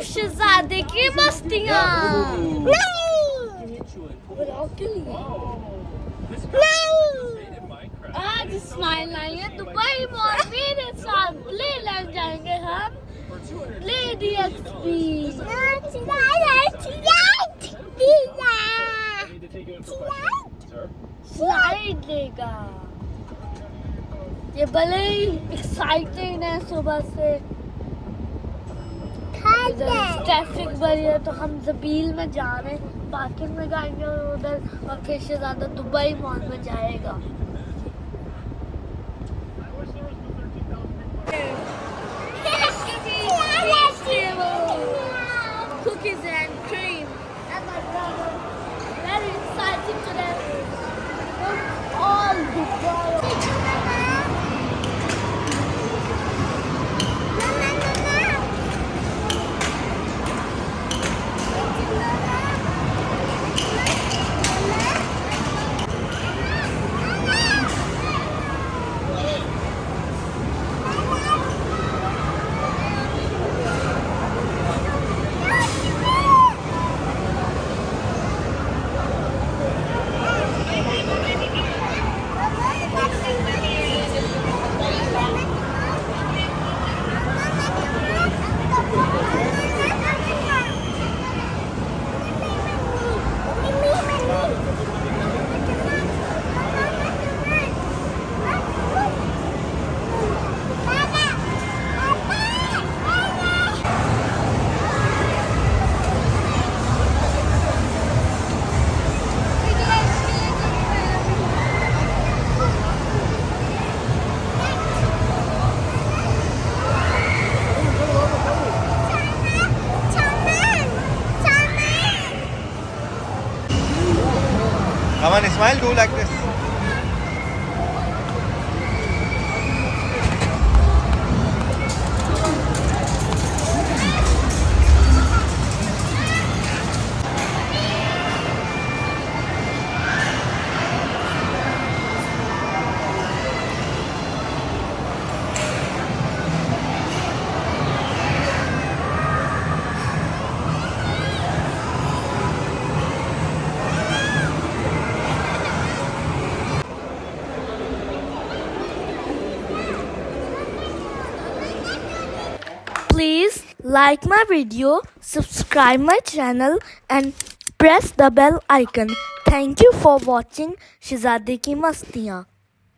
शहजादे की मस्तियां। आज इस्माइल आई है दुबई मॉल मेरे साथ प्लेलैंड जाएंगे हम PlayDxb। स्लाइड लेगा। ये भले ही एक्साइटेड है सुबह से, ट्रैफिक बड़ी है तो हम जबील में जा रहे हैं, पार्किंग में जाएंगे और उधर और फिर शहजादा दुबई मॉल में जाएगा। Cookies and cream and my brother very excited today. All Come on, Ismail, do like this. Please like my video, subscribe my channel and press the bell icon. Thank you for watching शहजादे की मस्तियाँ।